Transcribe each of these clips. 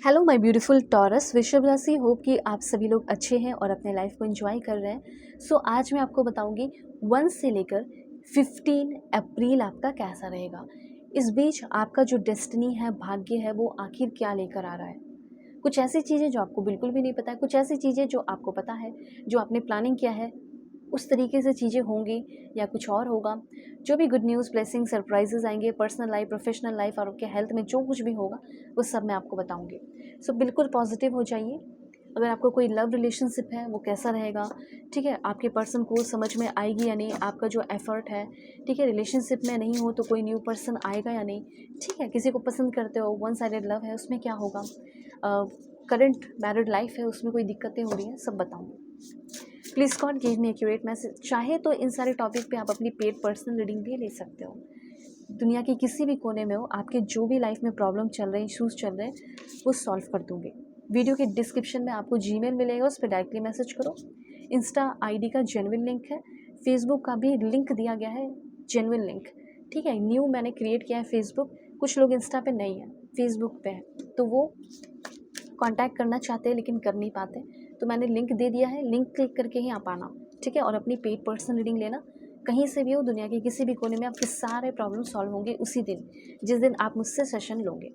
Hello my beautiful taurus वृषभ राशि। Hope कि आप सभी लोग अच्छे हैं और अपने लाइफ को एंजॉय कर रहे हैं। आज मैं आपको बताऊंगी 1 से लेकर 15 अप्रैल आपका कैसा रहेगा। इस बीच आपका जो डेस्टिनी है, भाग्य है, वो आखिर क्या लेकर आ रहा है। कुछ ऐसी चीज़ें जो आपको बिल्कुल भी नहीं पता है, कुछ ऐसी चीज़ें जो आपको पता है, जो आपने प्लानिंग किया है उस तरीके से चीज़ें होंगी या कुछ और होगा। जो भी गुड न्यूज़, ब्लेसिंग, सरप्राइजेस आएंगे पर्सनल लाइफ, प्रोफेशनल लाइफ और आपके हेल्थ में जो कुछ भी होगा वो सब मैं आपको बताऊंगी। बिल्कुल पॉजिटिव हो जाइए। अगर आपको कोई लव रिलेशनशिप है वो कैसा रहेगा, ठीक है, आपके पर्सन को समझ में आएगी या नहीं, आपका जो एफर्ट है, ठीक है, रिलेशनशिप में नहीं हो तो कोई न्यू पर्सन आएगा या नहीं, ठीक है, किसी को पसंद करते हो, वन साइडेड लव है उसमें क्या होगा, करंट मैरिड लाइफ है उसमें कोई दिक्कतें हो रही हैं, सब बताऊँगी। Please God give me accurate message. चाहे तो इन सारे टॉपिक पे आप अपनी पेड पर्सनल रीडिंग भी ले सकते हो। दुनिया के किसी भी कोने में हो, आपके जो भी लाइफ में प्रॉब्लम चल रहे हैं, इशूज़ चल रहे हैं, वो सॉल्व कर दूँगी। वीडियो के डिस्क्रिप्शन में आपको जीमेल मिलेगा, उस पर डायरेक्टली मैसेज करो। इंस्टा आईडी का जेन्युइन लिंक है, फेसबुक का भी लिंक दिया गया है, जेन्युइन लिंक, ठीक है। न्यू मैंने क्रिएट किया है फेसबुक, कुछ लोग इंस्टा पे नहीं है, फेसबुक पे है, तो वो कांटेक्ट करना चाहते हैं लेकिन कर नहीं पाते, तो मैंने लिंक दे दिया है, लिंक क्लिक करके ही आप आना, ठीक है। और अपनी पेड पर्सनल रीडिंग लेना, कहीं से भी हो, दुनिया के किसी भी कोने में, आपके सारे प्रॉब्लम सॉल्व होंगे उसी दिन जिस दिन आप मुझसे सेशन लोगे।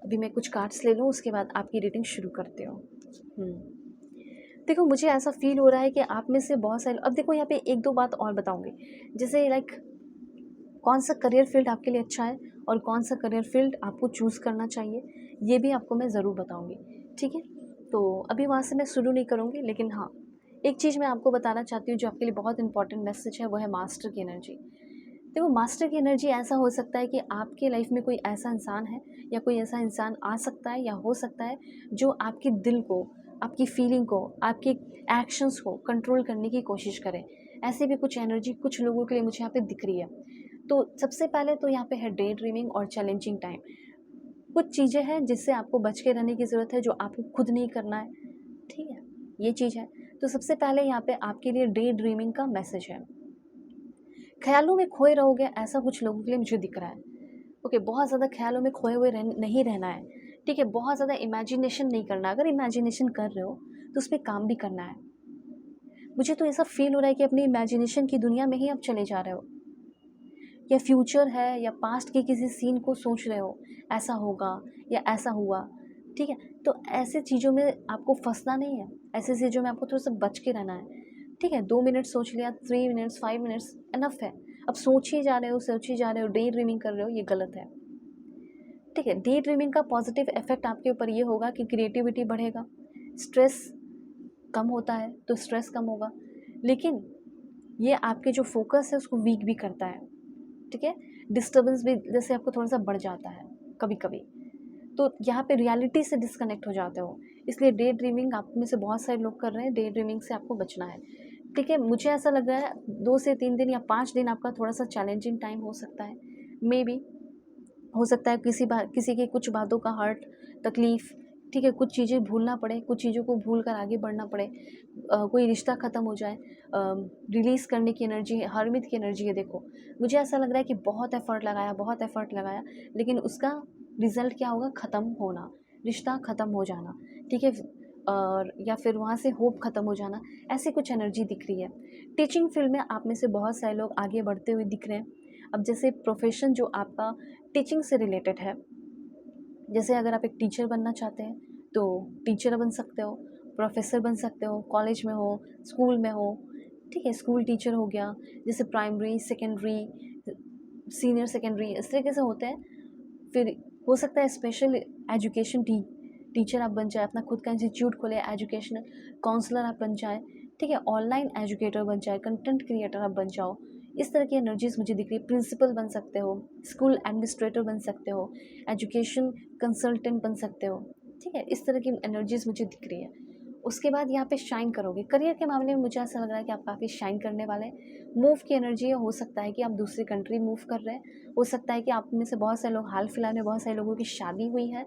अभी मैं कुछ कार्ड्स ले लूँ, उसके बाद आपकी रीडिंग शुरू करते हो। देखो, मुझे ऐसा फील हो रहा है कि आप में से बहुत सारे, अब देखो यहाँ पे एक दो बात और बताऊँगी, जैसे लाइक कौन सा करियर फील्ड आपके लिए अच्छा है और कौन सा करियर फील्ड आपको चूज़ करना चाहिए, ये भी आपको मैं ज़रूर बताऊंगी, ठीक है। तो अभी वहाँ से मैं शुरू नहीं करूँगी, लेकिन हाँ, एक चीज़ मैं आपको बताना चाहती हूँ जो आपके लिए बहुत इंपॉर्टेंट मैसेज है, वो है मास्टर की एनर्जी। देखो, मास्टर की एनर्जी ऐसा हो सकता है कि आपके लाइफ में कोई ऐसा इंसान है या कोई ऐसा इंसान आ सकता है या हो सकता है जो आपके दिल को, आपकी फीलिंग को, आपके एक्शंस को कंट्रोल करने की कोशिश करे। ऐसी भी कुछ एनर्जी कुछ लोगों के लिए मुझे यहाँ पे दिख रही है। तो सबसे पहले तो यहाँ पे है डे ड्रीमिंग और चैलेंजिंग टाइम। कुछ चीज़ें हैं जिससे आपको बच के रहने की ज़रूरत है, जो आपको खुद नहीं करना है, ठीक है, ये चीज़ है। तो सबसे पहले यहाँ पे आपके लिए डे ड्रीमिंग का मैसेज है। ख्यालों में खोए रहोगे, ऐसा कुछ लोगों के लिए मुझे दिख रहा है। ओके, बहुत ज़्यादा ख्यालों में खोए हुए नहीं रहना है, ठीक है, बहुत ज़्यादा इमेजिनेशन नहीं करना। अगर इमेजिनेशन कर रहे हो तो उस पर काम भी करना है। मुझे तो ऐसा फील हो रहा है कि अपनी इमेजिनेशन की दुनिया में ही आप चले जा रहे हो, या फ्यूचर है या पास्ट के किसी सीन को सोच रहे हो, ऐसा होगा या ऐसा हुआ, ठीक है। तो ऐसे चीज़ों में आपको फंसना नहीं है, ऐसे चीज़ों में आपको थोड़ा सा बच के रहना है, ठीक है। 2 मिनट सोच लिया, 3 मिनट्स, 5 मिनट्स इनफ है। अब सोच ही जा रहे हो, सोच ही जा रहे हो, डे ड्रीमिंग कर रहे हो, ये गलत है, ठीक है। डे ड्रीमिंग का पॉजिटिव इफेक्ट आपके ऊपर ये होगा कि क्रिएटिविटी बढ़ेगा, स्ट्रेस कम होता है तो स्ट्रेस कम होगा, लेकिन ये आपके जो फोकस है उसको वीक भी करता है, ठीक है। डिस्टर्बेंस भी जैसे आपको थोड़ा सा बढ़ जाता है कभी कभी, तो यहाँ पे रियलिटी से डिस्कनेक्ट हो जाते हो। इसलिए डे ड्रीमिंग आप में से बहुत सारे लोग कर रहे हैं, डे ड्रीमिंग से आपको बचना है, ठीक है। मुझे ऐसा लग रहा है 2 से 3 दिन या 5 दिन आपका थोड़ा सा चैलेंजिंग टाइम हो सकता है, मे बी हो सकता है किसी के कुछ बातों का हर्ट, तकलीफ़, ठीक है, कुछ चीज़ें भूलना पड़े, कुछ चीज़ों को भूल कर आगे बढ़ना पड़े, कोई रिश्ता ख़त्म हो जाए, रिलीज़ करने की एनर्जी है, हरमित की एनर्जी है। देखो, मुझे ऐसा लग रहा है कि बहुत एफ़र्ट लगाया, लेकिन उसका रिज़ल्ट क्या होगा, ख़त्म होना, रिश्ता ख़त्म हो जाना, ठीक है, और या फिर वहाँ से होप ख़त्म हो जाना, ऐसी कुछ एनर्जी दिख रही है। टीचिंग फील्ड में आप में से बहुत सारे लोग आगे बढ़ते हुए दिख रहे हैं। अब जैसे प्रोफेशन जो आपका टीचिंग से रिलेटेड है, जैसे अगर आप एक टीचर बनना चाहते हैं तो टीचर बन सकते हो, प्रोफेसर बन सकते हो, कॉलेज में हो, स्कूल में हो, ठीक है, स्कूल टीचर हो गया, जैसे प्राइमरी, सेकेंडरी, सीनियर सेकेंडरी, इस तरीके से होते हैं। फिर हो सकता है स्पेशल एजुकेशन टीचर आप बन जाए, अपना खुद का इंस्टीट्यूट खोले, एजुकेशनल काउंसलर आप बन जाए, ठीक है, ऑनलाइन एजुकेटर बन जाए, कंटेंट क्रिएटर आप बन जाओ। इस तरह की एनर्जीज मुझे दिख रही है। प्रिंसिपल बन सकते हो, स्कूल एडमिनिस्ट्रेटर बन सकते हो, एजुकेशन कंसल्टेंट बन सकते हो, ठीक है, इस तरह की एनर्जीज मुझे दिख रही है। उसके बाद यहाँ पे शाइन करोगे। करियर के मामले में मुझे ऐसा लग रहा है कि आप काफ़ी शाइन करने वाले हैं। मूव की एनर्जी है, हो सकता है कि आप दूसरी कंट्री मूव कर रहे हैं, हो सकता है कि आप में से बहुत सारे लोग, हाल फिलहाल में बहुत सारे लोगों की शादी हुई है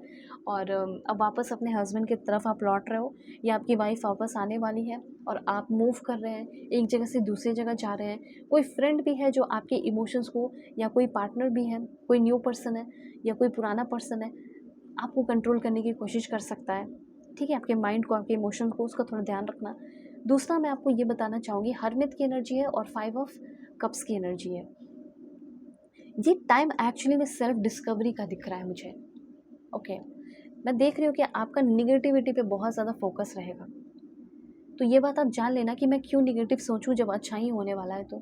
और अब वापस अपने हस्बैंड की तरफ आप लौट रहे हो, या आपकी वाइफ वापस आने वाली है और आप मूव कर रहे हैं, एक जगह से दूसरी जगह जा रहे हैं। कोई फ्रेंड भी है जो आपके इमोशंस को, या कोई पार्टनर भी है, कोई न्यू पर्सन है या कोई पुराना पर्सन है, आपको कंट्रोल करने की कोशिश कर सकता है। ठीक है, आपके माइंड को, आपके इमोशन को, उसका थोड़ा ध्यान रखना। दूसरा मैं आपको ये बताना चाहूँगी, हरमित की एनर्जी है और 5 ऑफ कप्स की एनर्जी है। ये टाइम एक्चुअली में सेल्फ डिस्कवरी का दिख रहा है मुझे। ओके, मैं देख रही हूँ कि आपका निगेटिविटी पे बहुत ज़्यादा फोकस रहेगा। तो ये बात आप जान लेना कि मैं क्यों निगेटिव सोचूं जब अच्छा ही होने वाला है। तो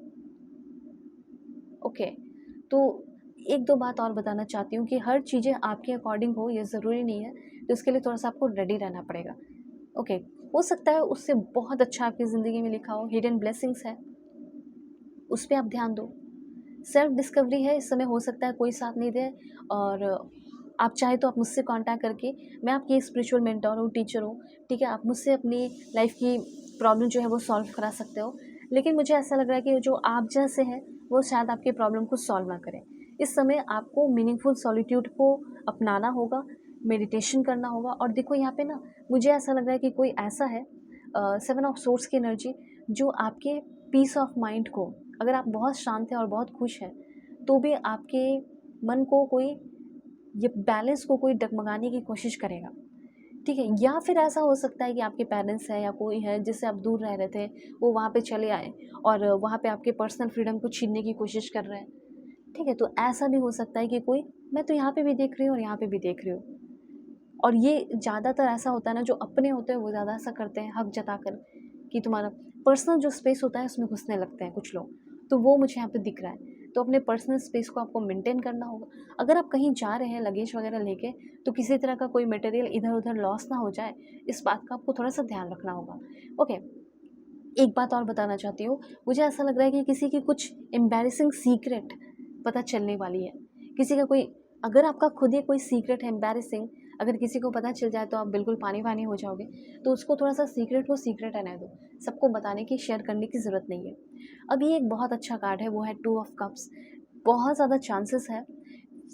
ओके, तो एक दो बात और बताना चाहती हूँ कि हर चीज़ें आपके अकॉर्डिंग हो ये ज़रूरी नहीं है, तो इसके लिए थोड़ा सा आपको रेडी रहना पड़ेगा। ओके, हो सकता है उससे बहुत अच्छा आपकी ज़िंदगी में लिखा हो, हिडन ब्लेसिंग्स है, उस पर आप ध्यान दो। सेल्फ डिस्कवरी है, इस समय हो सकता है कोई साथ नहीं दे, और आप चाहे तो आप मुझसे कांटेक्ट करके, मैं आपकी स्पिरिचुअल मेंटर हूँ, टीचर हूँ, ठीक है, आप मुझसे अपनी लाइफ की प्रॉब्लम जो है वो सॉल्व करा सकते हो। लेकिन मुझे ऐसा लग रहा है कि जो आप जैसे हैं वो शायद आपके प्रॉब्लम को सॉल्व ना करें। इस समय आपको मीनिंगफुल सॉलिट्यूड को अपनाना होगा, मेडिटेशन करना होगा। और देखो यहाँ पे ना, मुझे ऐसा लग रहा है कि कोई ऐसा है 7 ऑफ सोर्स की एनर्जी, जो आपके पीस ऑफ माइंड को, अगर आप बहुत शांत हैं और बहुत खुश हैं तो भी आपके मन को कोई, ये बैलेंस को कोई डगमगाने की कोशिश करेगा। ठीक है, या फिर ऐसा हो सकता है कि आपके पेरेंट्स हैं या कोई है जिससे आप दूर रह रहे थे, वो वहाँ पे चले आए और वहाँ पे आपके पर्सनल फ्रीडम को छीनने की कोशिश कर रहे हैं। ठीक है, तो ऐसा भी हो सकता है कि कोई, मैं तो यहाँ पे भी देख रही हूँ और यहाँ पे भी देख रही हूँ। और ये ज़्यादातर ऐसा होता है ना, जो अपने होते हैं वो ज़्यादा ऐसा करते हैं, हक जताकर, कि तुम्हारा पर्सनल जो स्पेस होता है उसमें घुसने लगते हैं कुछ लोग। तो वो मुझे यहाँ पे दिख रहा है। तो अपने पर्सनल स्पेस को आपको मेंटेन करना होगा। अगर आप कहीं जा रहे हैं लगेज वगैरह लेके, तो किसी तरह का कोई मटेरियल इधर उधर लॉस ना हो जाए, इस बात का आपको थोड़ा सा ध्यान रखना होगा। ओके, एक बात और बताना चाहती हूँ, मुझे ऐसा लग रहा है कि किसी की कुछ एम्बैरेसिंग सीक्रेट पता चलने वाली है। किसी का कोई, अगर आपका खुद ही कोई सीक्रेट है एम्बैरेसिंग, अगर किसी को पता चल जाए तो आप बिल्कुल पानी पानी हो जाओगे। तो उसको थोड़ा सा सीक्रेट, वो सीक्रेट रहने दो, सबको बताने की, शेयर करने की ज़रूरत नहीं है। अब ये एक बहुत अच्छा कार्ड है, वो है 2 ऑफ कप्स। बहुत ज़्यादा चांसेस है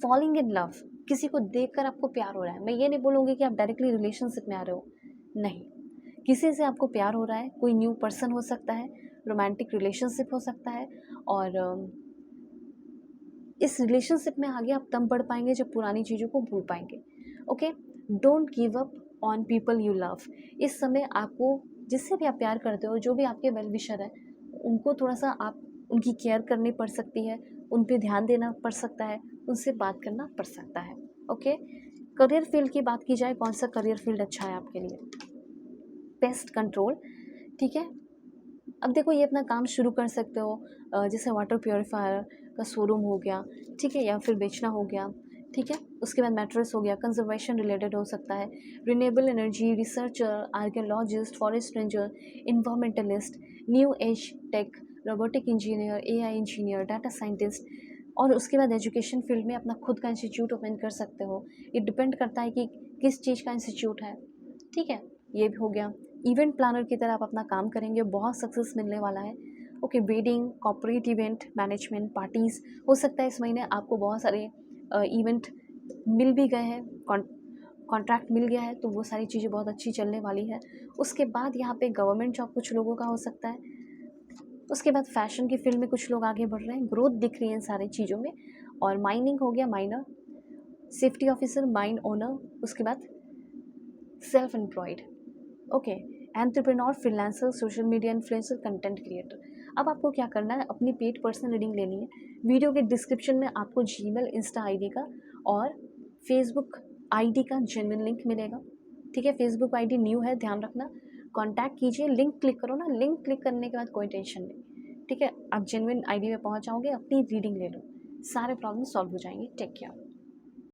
फॉलिंग इन लव, किसी को देखकर आपको प्यार हो रहा है। मैं ये नहीं बोलूँगी कि आप डायरेक्टली रिलेशनशिप में आ रहे हो, नहीं, किसी से आपको प्यार हो रहा है, कोई न्यू पर्सन हो सकता है, रोमांटिक रिलेशनशिप हो सकता है। और इस रिलेशनशिप में आगे आप तब बढ़ पाएंगे जब पुरानी चीज़ों को भूल पाएंगे। Okay, don't give up on people you love. इस समय आपको जिससे भी आप प्यार करते हो, जो भी आपके वेल विशर है, उनको थोड़ा सा आप, उनकी केयर करनी पड़ सकती है, उन पे ध्यान देना पड़ सकता है, उनसे बात करना पड़ सकता है। ओके, करियर फील्ड की बात की जाए, कौन सा करियर फील्ड अच्छा है आपके लिए? पेस्ट कंट्रोल, ठीक है। अब देखो, ये अपना काम शुरू कर सकते हो, जैसे वाटर प्योरीफायर का शोरूम हो गया, ठीक है, या फिर बेचना हो गया, ठीक है। उसके बाद मैट्रेस हो गया, कंजर्वेशन रिलेटेड हो सकता है, renewable energy, researcher, archaeologist, forest ranger, environmentalist, new age tech, robotic engineer, AI engineer, data scientist. और उसके बाद एजुकेशन फील्ड में अपना खुद का इंस्टीट्यूट ओपन कर सकते हो। ये डिपेंड करता है कि किस चीज़ का इंस्टीट्यूट है, ठीक है। ये भी हो गया। इवेंट प्लानर की तरह आप अपना काम करेंगे, बहुत सक्सेस मिलने वाला है। Okay, wedding, corporate event management, parties, हो सकता है इस महीने आपको बहुत सारे इवेंट मिल भी गए हैं, कॉन्ट्रैक्ट मिल गया है, तो वो सारी चीज़ें बहुत अच्छी चलने वाली है। उसके बाद यहाँ पे गवर्नमेंट जॉब कुछ लोगों का हो सकता है। उसके बाद फैशन की फील्ड में कुछ लोग आगे बढ़ रहे हैं, ग्रोथ दिख रही है इन सारी चीज़ों में। और माइनिंग हो गया, minor, safety officer, mine owner, उसके बाद self employed, okay, entrepreneur, freelancer, social media influencer, content creator. अब आपको क्या करना है, अपनी पेड पर्सनल रीडिंग लेनी है। वीडियो के डिस्क्रिप्शन में आपको जीमेल, इंस्टा आईडी का और फेसबुक आईडी का जेन्युइन लिंक मिलेगा, ठीक है। फेसबुक आईडी न्यू है, ध्यान रखना, कांटेक्ट कीजिए, लिंक क्लिक करो ना, लिंक क्लिक करने के बाद कोई टेंशन नहीं, ठीक है। आप जेन्युइन आईडी में पहुंच जाओगे, अपनी रीडिंग ले लो, सारे प्रॉब्लम सॉल्व हो जाएंगे। Take care.